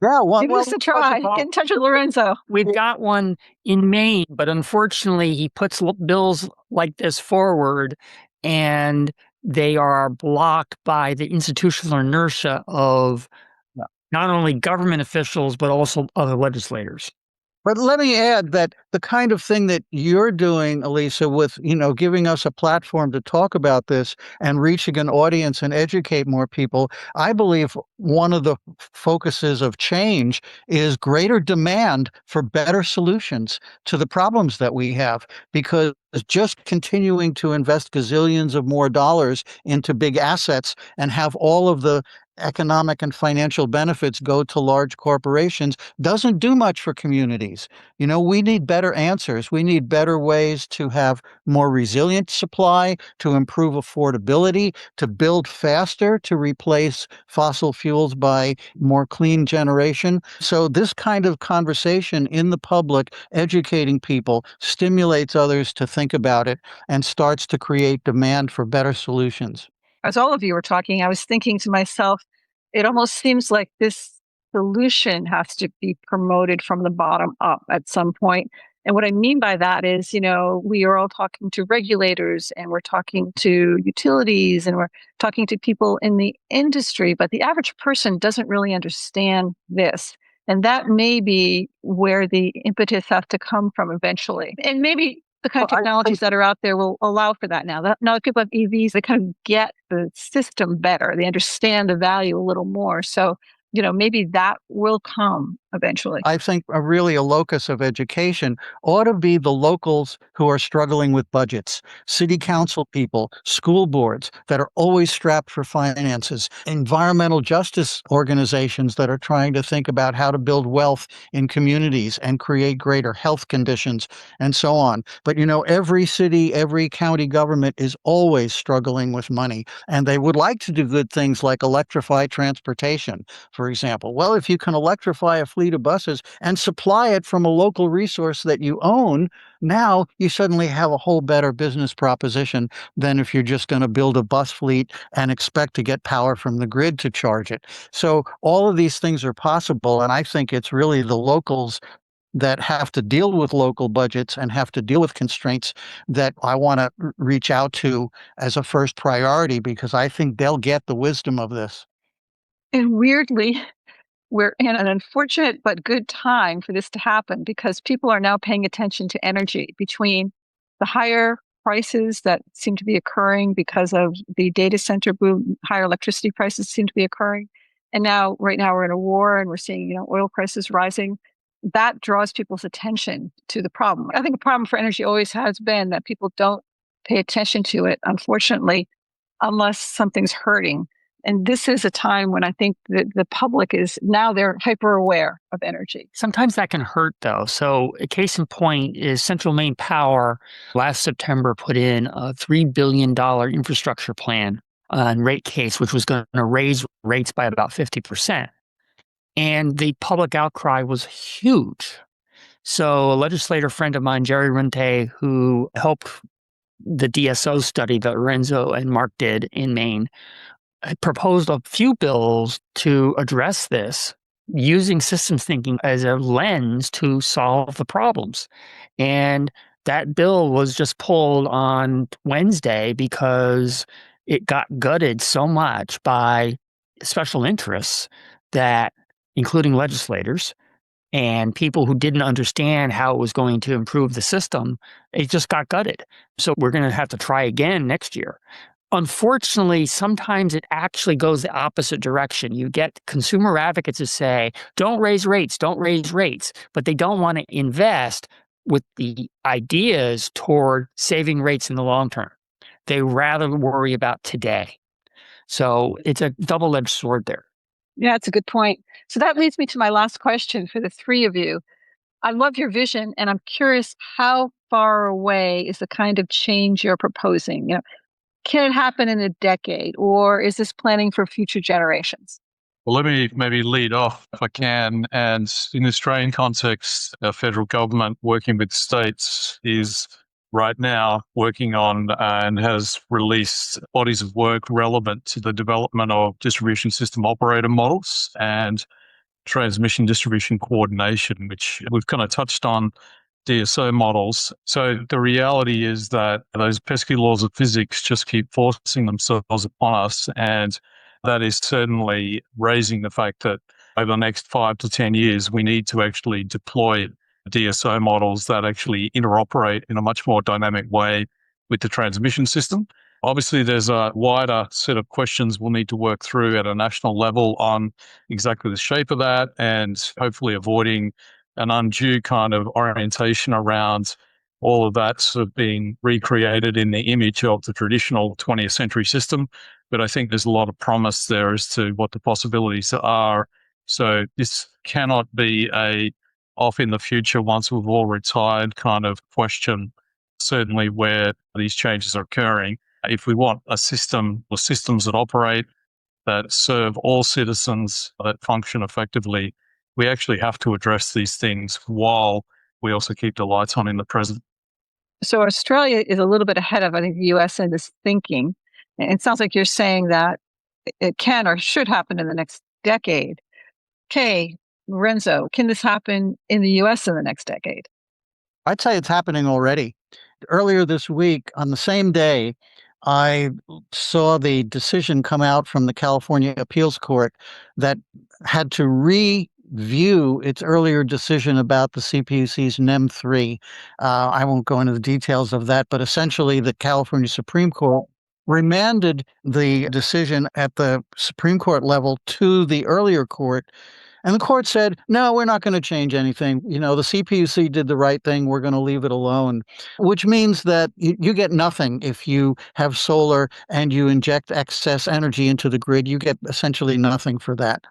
Yeah, Give us a try. Get in touch with Lorenzo. We've got one in Maine, but unfortunately, he puts bills like this forward, and they are blocked by the institutional inertia of not only government officials, but also other legislators. But let me add that the kind of thing that you're doing, Elisa, with, giving us a platform to talk about this and reaching an audience and educate more people, I believe one of the focuses of change is greater demand for better solutions to the problems that we have, because just continuing to invest gazillions of more dollars into big assets and have all of the economic and financial benefits go to large corporations doesn't do much for communities. We need better answers. We need better ways to have more resilient supply, to improve affordability, to build faster, to replace fossil fuels by more clean generation. So this kind of conversation in the public, educating people, stimulates others to think about it and starts to create demand for better solutions. As all of you were talking, I was thinking to myself, it almost seems like this solution has to be promoted from the bottom up at some point. And what I mean by that is, we are all talking to regulators and we're talking to utilities and we're talking to people in the industry, but the average person doesn't really understand this. And that may be where the impetus has to come from eventually. And maybe the kind of technologies that are out there will allow for that now. Now that people have EVs, they kind of get the system better. They understand the value a little more. So, maybe that will come eventually. I think really a locus of education ought to be the locals who are struggling with budgets, city council people, school boards that are always strapped for finances, environmental justice organizations that are trying to think about how to build wealth in communities and create greater health conditions and so on. But every city, every county government is always struggling with money, and they would like to do good things like electrify transportation, for example. Well, if you can electrify a fleet of buses and supply it from a local resource that you own, now you suddenly have a whole better business proposition than if you're just going to build a bus fleet and expect to get power from the grid to charge it. So all of these things are possible, and I think it's really the locals that have to deal with local budgets and have to deal with constraints that I want to reach out to as a first priority, because I think they'll get the wisdom of this. And weirdly, we're in an unfortunate but good time for this to happen because people are now paying attention to energy between the higher prices that seem to be occurring because of the data center boom, higher electricity prices seem to be occurring. And right now we're in a war and we're seeing, oil prices rising. That draws people's attention to the problem. I think the problem for energy always has been that people don't pay attention to it, unfortunately, unless something's hurting. And this is a time when I think that the public they're hyper aware of energy. Sometimes that can hurt, though. So a case in point is Central Maine Power last September put in a $3 billion infrastructure plan on rate case, which was going to raise rates by about 50%. And the public outcry was huge. So a legislator friend of mine, Jerry Rente, who helped the DSO study that Lorenzo and Mark did in Maine, proposed a few bills to address this using systems thinking as a lens to solve the problems. And that bill was just pulled on Wednesday because it got gutted so much by special interests that, including legislators and people who didn't understand how it was going to improve the system, it just got gutted. So we're going to have to try again next year. Unfortunately, sometimes it actually goes the opposite direction. You get consumer advocates who say, don't raise rates, but they don't want to invest with the ideas toward saving rates in the long term. They rather worry about today. So it's a double-edged sword there. Yeah, that's a good point. So that leads me to my last question for the three of you. I love your vision, and I'm curious, how far away is the kind of change you're proposing? Can it happen in a decade, or is this planning for future generations? Well, let me maybe lead off if I can. And in the Australian context, our federal government working with states is right now working on and has released bodies of work relevant to the development of distribution system operator models and transmission distribution coordination, which we've kind of touched on DSO models. So the reality is that those pesky laws of physics just keep forcing themselves upon us. And that is certainly raising the fact that over the next 5 to 10 years, we need to actually deploy DSO models that actually interoperate in a much more dynamic way with the transmission system. Obviously, there's a wider set of questions we'll need to work through at a national level on exactly the shape of that, and hopefully avoiding an undue kind of orientation around all of that sort of being recreated in the image of the traditional 20th century system. But I think there's a lot of promise there as to what the possibilities are. So this cannot be a off in the future once we've all retired kind of question, certainly where these changes are occurring. If we want a system or systems that operate, that serve all citizens, that function effectively, we actually have to address these things while we also keep the lights on in the present. So Australia is a little bit ahead of, I think, the US in this thinking. And it sounds like you're saying that it can or should happen in the next decade. Kay, Lorenzo, can this happen in the US in the next decade? I'd say it's happening already. Earlier this week, on the same day, I saw the decision come out from the California Appeals Court that had to review its earlier decision about the CPUC's NEM 3. I won't go into the details of that, but essentially the California Supreme Court remanded the decision at the Supreme Court level to the earlier court. And the court said, no, we're not going to change anything. The CPUC did the right thing. We're going to leave it alone, which means that you get nothing if you have solar and you inject excess energy into the grid. You get essentially nothing for that.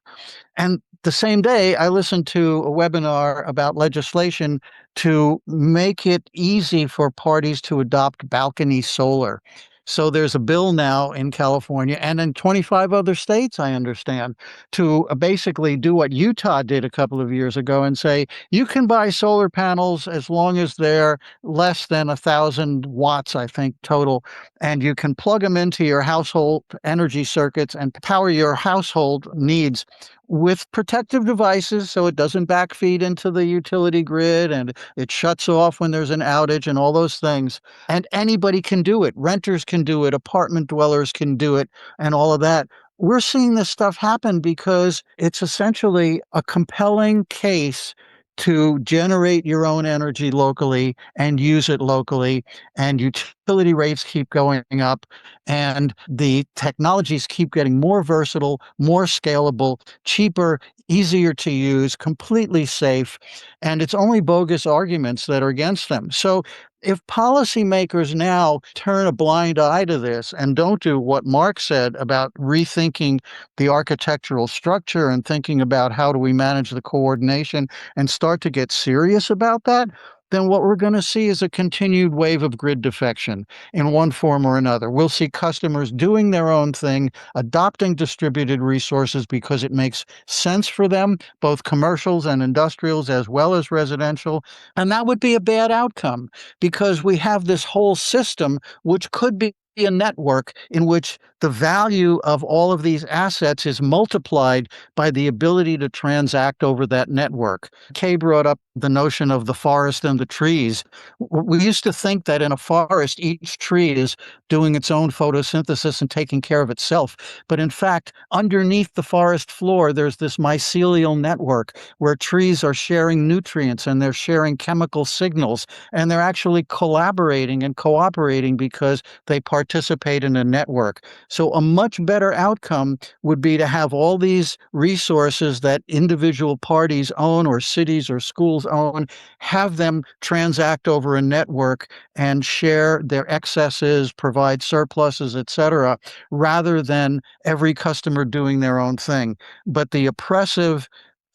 And the same day, I listened to a webinar about legislation to make it easy for parties to adopt balcony solar. So there's a bill now in California and in 25 other states, I understand, to basically do what Utah did a couple of years ago and say, you can buy solar panels as long as they're less than 1,000 watts, I think, total, and you can plug them into your household energy circuits and power your household needs with protective devices so it doesn't backfeed into the utility grid and it shuts off when there's an outage and all those things. And anybody can do it. Renters can do it. Apartment dwellers can do it and all of that. We're seeing this stuff happen because it's essentially a compelling case to generate your own energy locally and use it locally, and utility rates keep going up, and the technologies keep getting more versatile, more scalable, cheaper, easier to use, completely safe, and it's only bogus arguments that are against them. So if policymakers now turn a blind eye to this and don't do what Mark said about rethinking the architectural structure and thinking about how do we manage the coordination and start to get serious about that, then what we're going to see is a continued wave of grid defection in one form or another. We'll see customers doing their own thing, adopting distributed resources because it makes sense for them, both commercials and industrials as well as residential. And that would be a bad outcome because we have this whole system which could be a network in which the value of all of these assets is multiplied by the ability to transact over that network. Kay brought up the notion of the forest and the trees. We used to think that in a forest, each tree is doing its own photosynthesis and taking care of itself. But in fact, underneath the forest floor, there's this mycelial network where trees are sharing nutrients and they're sharing chemical signals, and they're actually collaborating and cooperating because they participate in a network. So a much better outcome would be to have all these resources that individual parties own or cities or schools own, have them transact over a network and share their excesses, provide surpluses, etc., rather than every customer doing their own thing. But the oppressive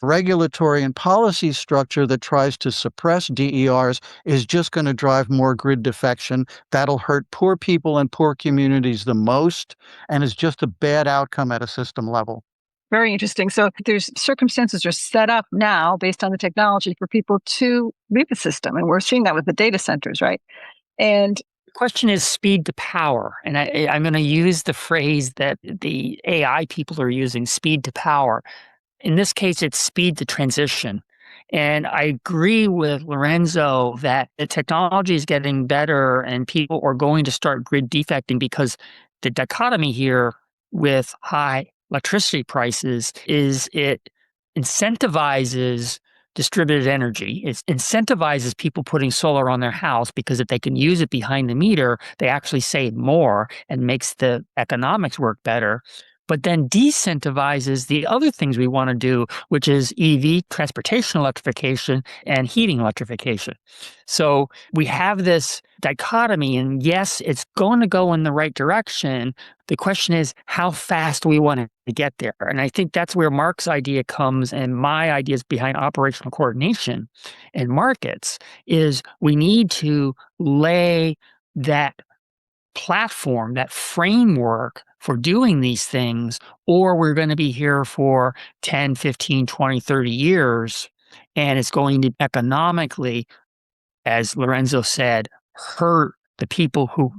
regulatory and policy structure that tries to suppress DERs is just going to drive more grid defection. That'll hurt poor people and poor communities the most, and is just a bad outcome at a system level. Very interesting. So there's circumstances are set up now based on the technology for people to leave the system. And we're seeing that with the data centers, right? And the question is speed to power. And I'm going to use the phrase that the AI people are using, speed to power. In this case, it's speed to transition. And I agree with Lorenzo that the technology is getting better and people are going to start grid defecting because the dichotomy here with high electricity prices is it incentivizes distributed energy. It incentivizes people putting solar on their house because if they can use it behind the meter, they actually save more and makes the economics work better. But then decentivizes the other things we want to do, which is EV, transportation electrification, and heating electrification. So we have this dichotomy, and yes, it's going to go in the right direction. The question is, how fast do we want to get there? And I think that's where Mark's idea comes, and my ideas behind operational coordination and markets is we need to lay that platform, that framework for doing these things, or we're going to be here for 10, 15, 20, 30 years, and it's going to economically, as Lorenzo said, hurt the people who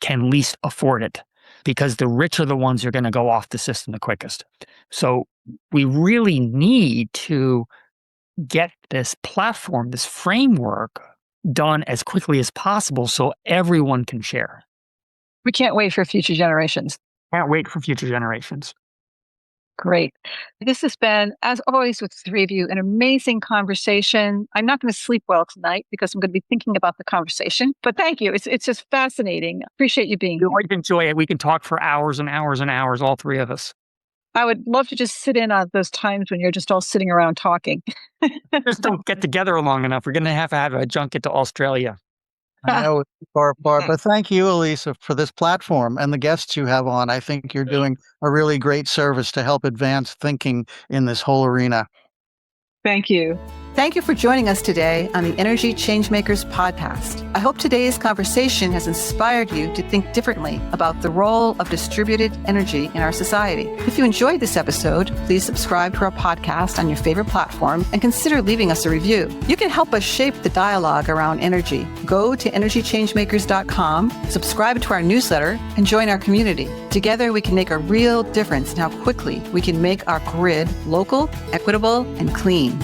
can least afford it, because the rich are the ones who are going to go off the system the quickest. So we really need to get this platform, this framework done as quickly as possible so everyone can share. We can't wait for future generations. Can't wait for future generations. Great. This has been, as always, with the three of you, an amazing conversation. I'm not going to sleep well tonight because I'm going to be thinking about the conversation, but thank you. It's just fascinating. Appreciate you being here. We can enjoy it. We can talk for hours and hours and hours, all three of us. I would love to just sit in on those times when you're just all sitting around talking. Just don't get together long enough. We're going to have a junket to Australia. I know it's far apart, but thank you, Elisa, for this platform and the guests you have on. I think you're doing a really great service to help advance thinking in this whole arena. Thank you. Thank you for joining us today on the Energy Changemakers podcast. I hope today's conversation has inspired you to think differently about the role of distributed energy in our society. If you enjoyed this episode, please subscribe to our podcast on your favorite platform and consider leaving us a review. You can help us shape the dialogue around energy. Go to energychangemakers.com, subscribe to our newsletter, and join our community. Together, we can make a real difference in how quickly we can make our grid local, equitable, and clean.